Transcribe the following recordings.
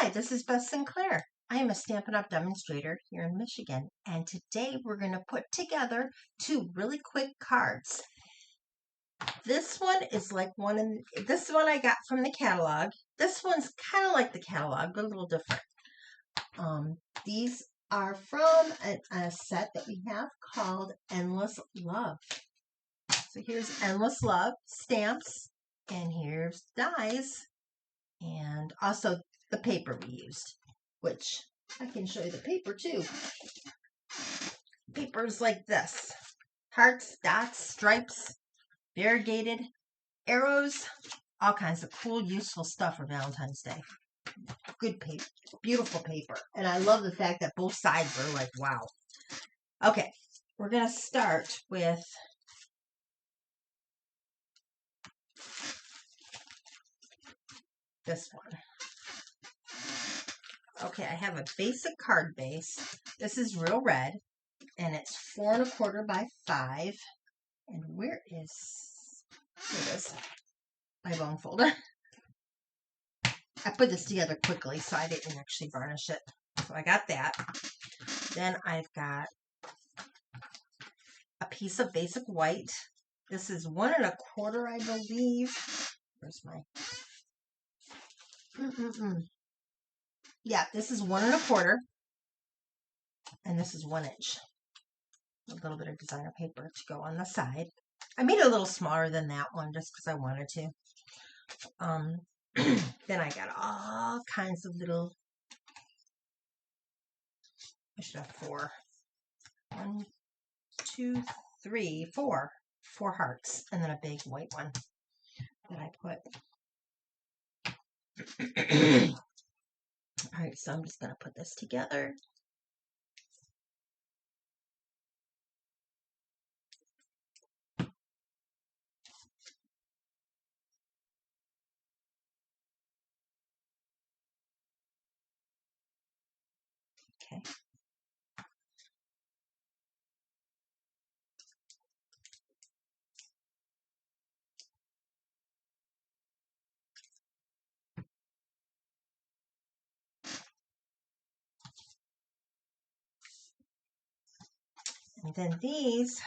Hi, this is Beth Sinclair. I am a Stampin' Up! Demonstrator here in Michigan, and today we're going to put together two really quick cards. This one is like this one I got from the catalog. This one's kind of like the catalog, but a little different. These are from a set that we have called Endless Love. So here's Endless Love stamps, and here's dies, and also the paper we used, which I can show you the paper too. Papers like this: hearts, dots, stripes, variegated, arrows, all kinds of cool, useful stuff for Valentine's Day. Good paper, beautiful paper. And I love the fact that both sides are like, wow. Okay, we're going to start with this one. Okay, I have a basic card base. This is real red, and it's 4 1/4 by 5. And here it is, my bone folder. I put this together quickly, so I didn't actually varnish it. So I got that. Then I've got a piece of basic white. This is 1 1/4, I believe. Where's my... Yeah, this is 1 1/4. And this is 1 inch. A little bit of designer paper to go on the side. I made it a little smaller than that one just because I wanted to. Then I got all kinds of little... I should have 4. 1, 2, 3, 4. 4 hearts, and then a big white one that I put. All right, so I'm just going to put this together. Okay. And then these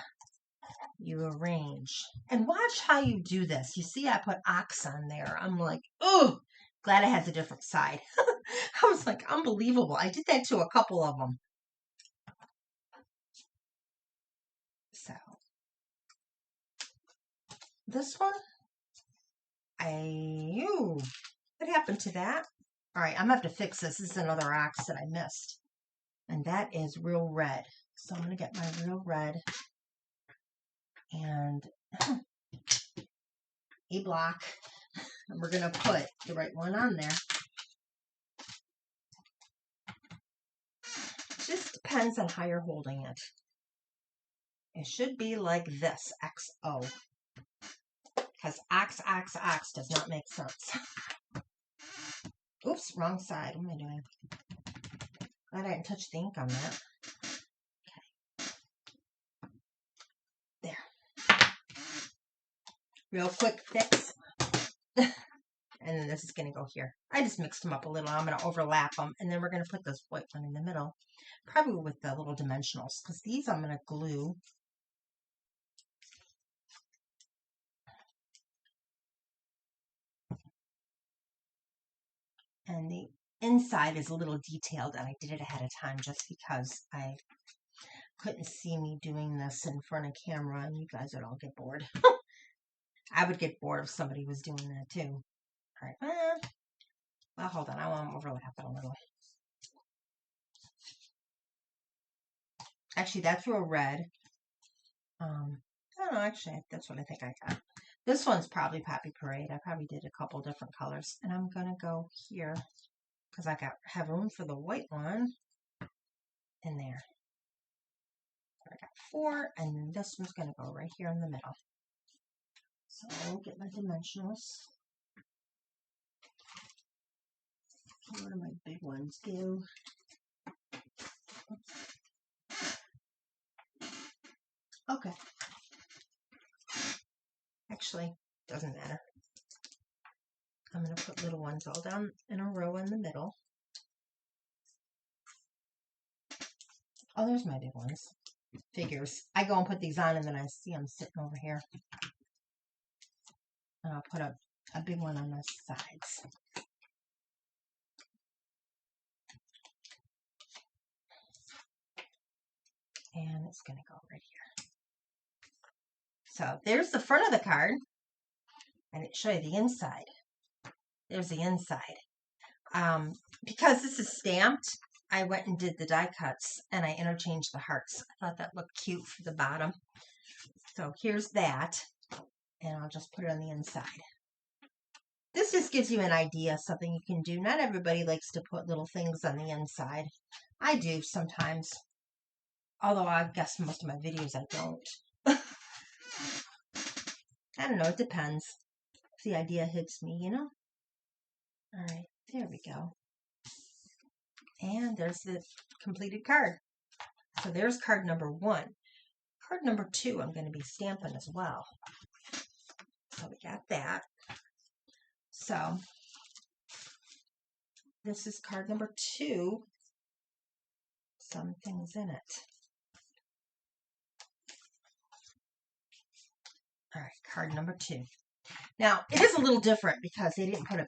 you arrange. And watch how you do this. You see I put ox on there. I'm like, oh, glad it has a different side. I was like, unbelievable. I did that to a couple of them. So this one, what happened to that? All right, I'm gonna have to fix this. This is another ox that I missed. And that is real red. So I'm gonna get my real red and a block. And we're gonna put the right one on there. It just depends on how you're holding it. It should be like this, XO. Because ox does not make sense. Oops, wrong side. What am I doing? Glad I didn't touch the ink on that. Okay. There. Real quick fix. And then this is going to go here. I just mixed them up a little. I'm going to overlap them. And then we're going to put this white one in the middle. Probably with the little dimensionals. Because these I'm going to glue. And the inside is a little detailed. And I did it ahead of time just because I couldn't see me doing this in front of camera. And you guys would all get bored. I would get bored if somebody was doing that too. All right. Well, hold on. I want to overlap it a little. Actually, that's real red. I don't know. Actually, that's what I think I got. This one's probably Poppy Parade. I probably did a couple different colors. And I'm going to go here because I have room for the white one in there. I got 4, and this one's going to go right here in the middle. So I'll get my dimensionals. Where do my big ones go? Okay. Actually, doesn't matter. I'm going to put little ones all down in a row in the middle. Oh, there's my big ones. Figures. I go and put these on and then I see them sitting over here. And I'll put a big one on the sides. And it's going to go right here. So there's the front of the card. I didn't show you the inside. There's the inside. Because this is stamped, I went and did the die cuts and I interchanged the hearts. I thought that looked cute for the bottom. So here's that. And I'll just put it on the inside. This just gives you an idea of something you can do. Not everybody likes to put little things on the inside. I do sometimes. Although I guess most of my videos I don't. I don't know. It depends. If the idea hits me, you know? All right. There we go. And there's the completed card. So there's card number 1. Card number 2 I'm going to be stamping as well. So we got that. So this is card number 2. Some things in it. All right, card number 2. Now, it is a little different because they didn't put a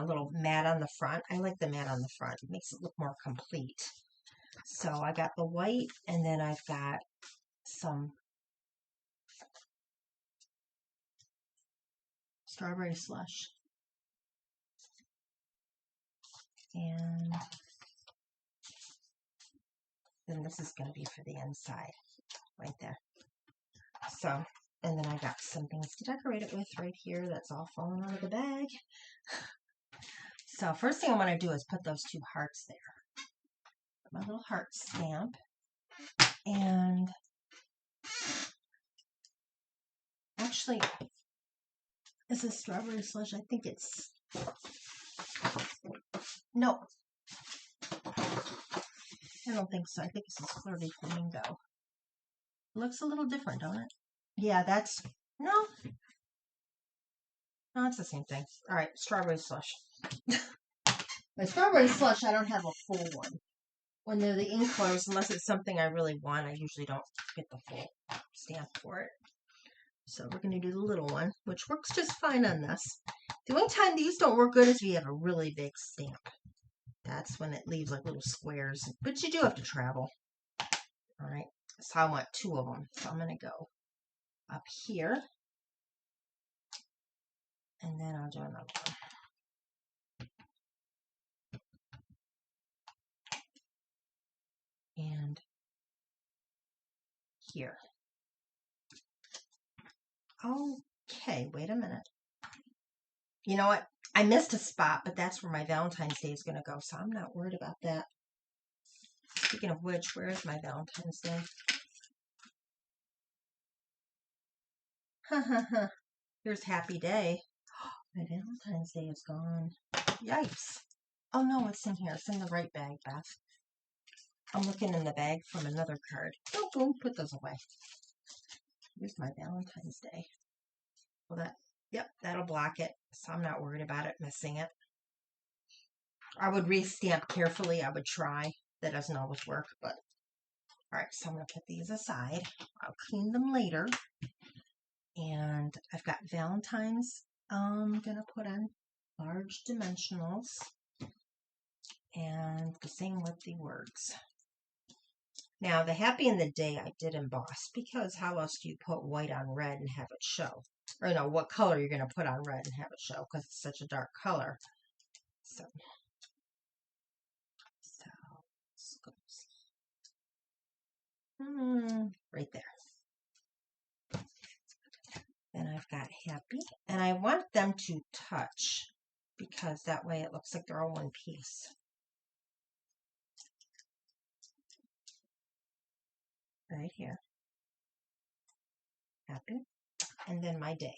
little mat on the front. I like the mat on the front. It makes it look more complete. So I got the white, and then I've got some strawberry slush. And then this is going to be for the inside, right there. So, and then I got some things to decorate it with right here. That's all falling out of the bag. So first thing I'm going to do is put those 2 hearts there. Put my little heart stamp. And actually, is this strawberry slush? I think it's... No. I don't think so. I think this is Flirty Flamingo. It looks a little different, don't it? Yeah, that's... No. No, it's the same thing. All right, strawberry slush. My strawberry slush, I don't have a full one. When they're the ink colors, unless it's something I really want, I usually don't get the full stamp for it. So we're going to do the little one, which works just fine on this. The only time these don't work good is if you have a really big stamp. That's when it leaves like little squares. But you do have to travel. All right. So I want 2 of them. So I'm going to go up here. And then I'll do another one. And here. Okay, wait a minute. You know what? I missed a spot, but that's where my Valentine's Day is going to go, so I'm not worried about that. Speaking of which, where is my Valentine's Day? Here's Happy Day. My Valentine's Day is gone. Yikes. Oh, no, it's in here. It's in the right bag, Beth. I'm looking in the bag from another card. Oh, boom, put those away. Here's my Valentine's Day. Well, yep, that'll block it. So I'm not worried about it missing it. I would re-stamp carefully. I would try. That doesn't always work, but all right. So I'm going to put these aside. I'll clean them later. And I've got Valentines. I'm going to put on large dimensionals. And the same with the words. Now, the Happy and the Day I did emboss because how else do you put white on red and have it show? Or, you know, what color you're going to put on red and have it show because it's such a dark color. So right there. Then I've got Happy. And I want them to touch because that way it looks like they're all one piece. Right here. Happy. And then my day.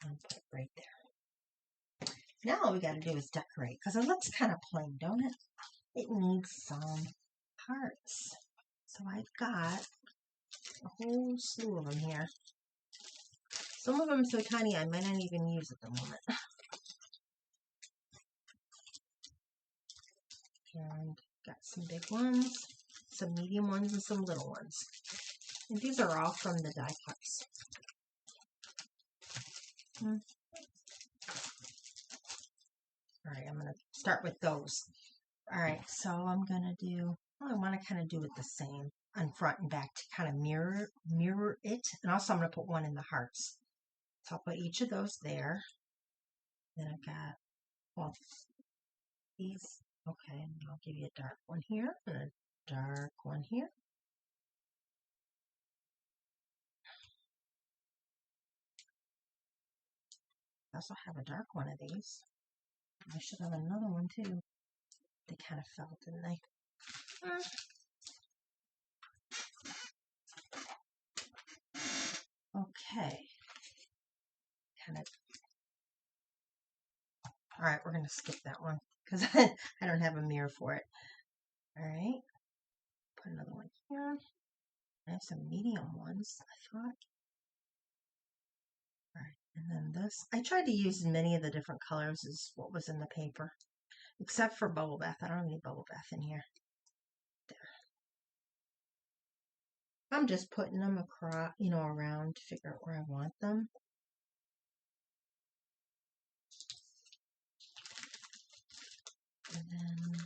And put it right there. Now all we got to do is decorate because it looks kind of plain, don't it? It needs some hearts. So I've got a whole slew of them here. Some of them are so tiny I might not even use at the moment. And got some big ones, some medium ones, and some little ones. And these are all from the die cuts. All right, I'm going to start with those. All right, so I'm going to do, well, I want to kind of do it the same on front and back to kind of mirror it. And also I'm going to put one in the hearts. So I'll put each of those there. Then I've got, well, these. Okay, and I'll give you a dark one here and a dark one here. I also have a dark one of these. I should have another one too. They kind of fell, didn't they? Okay. Kind of. All right, we're going to skip that one because I don't have a mirror for it. All right. Put another one here. I have some medium ones, I thought. All right, and then this. I tried to use as many of the different colors as what was in the paper, except for bubble bath. I don't have any bubble bath in here. There. I'm just putting them across, around to figure out where I want them. And then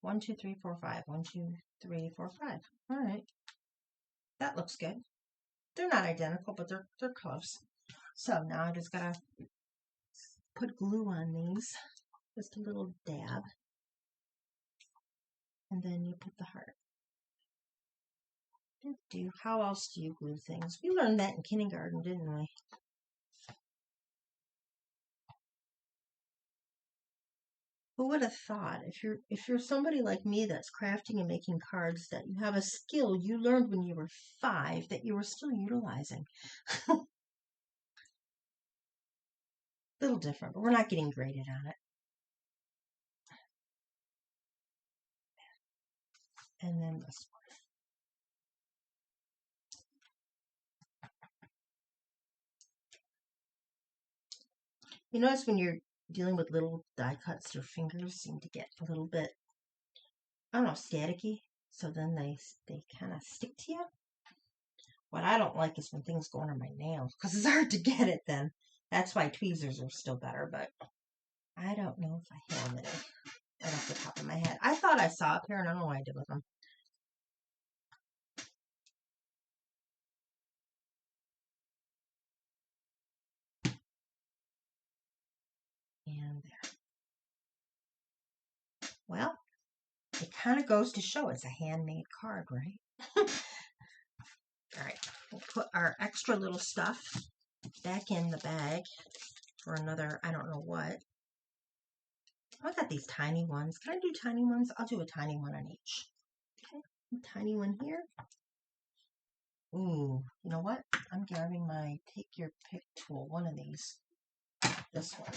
1, 2, 3, 4, 5. 1, 2, 3, 4, 5. All right, that looks good. They're not identical, but they're close. So now I just gotta put glue on these, just a little dab, and then you put the heart. How else do you glue things? We learned that in kindergarten, didn't we? Who would have thought, if you're somebody like me that's crafting and making cards, that you have a skill you learned when you were 5 that you were still utilizing? A little different, but we're not getting graded on it. And then this one. You notice when you're dealing with little die cuts, your fingers seem to get a little bit, I don't know, staticky. So then they kind of stick to you. What I don't like is when things go under my nails because it's hard to get it then. That's why tweezers are still better, but I don't know if I have any right off the top of my head. I thought I saw a pair and I don't know what I did with them. And there. Well, it kind of goes to show it's a handmade card, right? All right, we'll put our extra little stuff back in the bag for another, I don't know what. I got these tiny ones. Can I do tiny ones? I'll do a tiny one on each. Okay, a tiny one here. Ooh, you know what? I'm grabbing my take your pick tool, one of these. This one.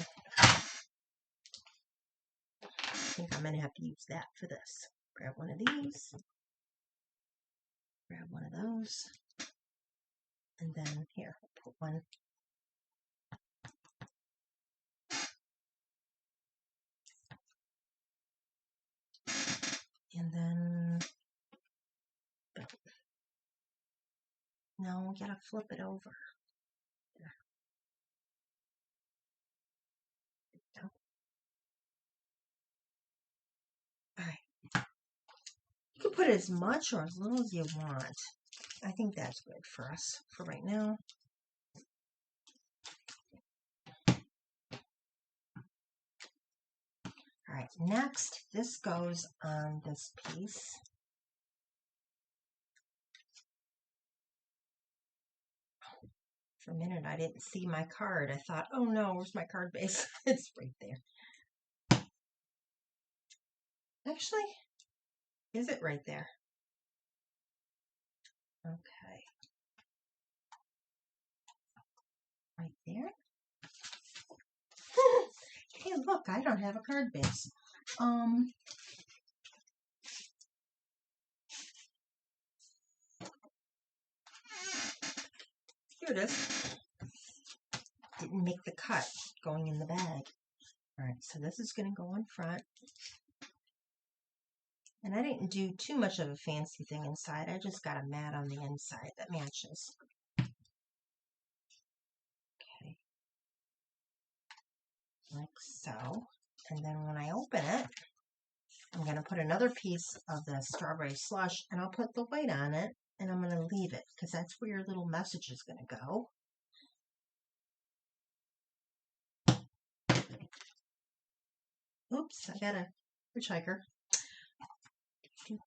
I think I'm going to have to use that for this. Grab one of these. Grab one of those. And then here, I'll put one. And then, now we gotta flip it over. There. There we go. All right. You can put as much or as little as you want. I think that's good for us for right now. All right, next, this goes on this piece. For a minute, I didn't see my card. I thought, oh no, where's my card base? It's right there. Actually, is it right there? Okay. Right there. Hey, look, I don't have a card base. Here it is. Didn't make the cut going in the bag. All right, so this is going to go in front. And I didn't do too much of a fancy thing inside. I just got a mat on the inside that matches. Okay. Like so. And then when I open it, I'm going to put another piece of the strawberry slush, and I'll put the white on it, and I'm going to leave it because that's where your little message is going to go. Oops, I got a hitchhiker. There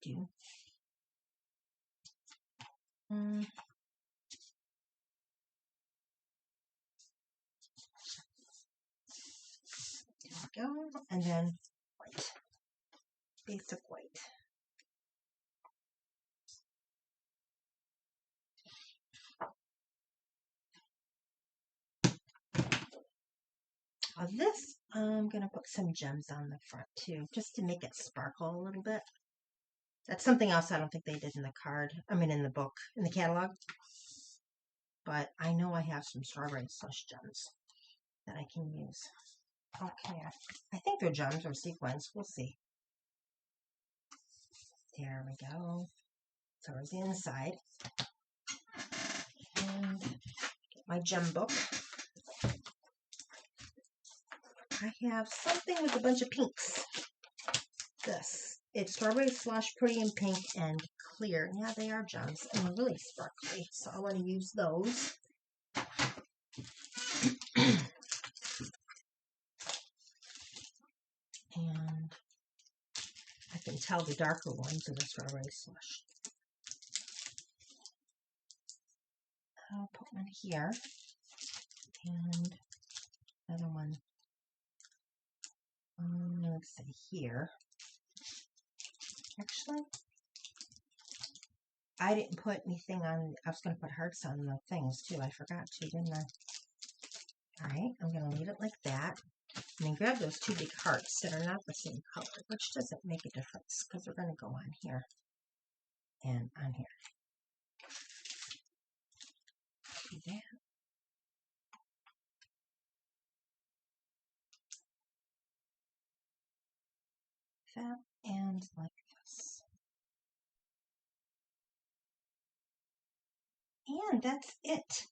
we go. And then white. Basic white. This, I'm going to put some gems on the front too, just to make it sparkle a little bit. That's something else I don't think they did in the card. I mean in the book, in the catalog. But I know I have some strawberry slush gems that I can use. Okay, I think they're gems or sequins. We'll see. There we go. So there's the inside. And get my gem book. I have something with a bunch of pinks. This. It's strawberry slush, pretty in pink, and clear. Yeah, they are gems, and they're really sparkly, so I want to use those. And I can tell the darker ones are the strawberry slush. I'll put one here, and another one, let's say here. Actually, I didn't put anything on. I was going to put hearts on the things too. I forgot to, didn't I? All right, I'm going to leave it like that. And then grab those two big hearts that are not the same color, which doesn't make a difference because they're going to go on here and on here. Do that. That and like this. And that's it.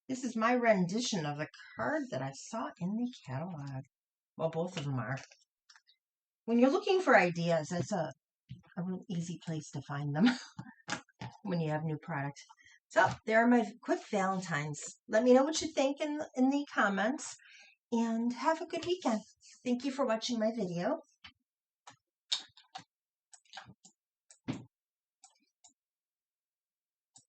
This is my rendition of the card that I saw in the catalog. Well, both of them are. When you're looking for ideas, it's a real easy place to find them when you have new products. So there are my quick Valentines. Let me know what you think in the comments, and have a good weekend. Thank you for watching my video.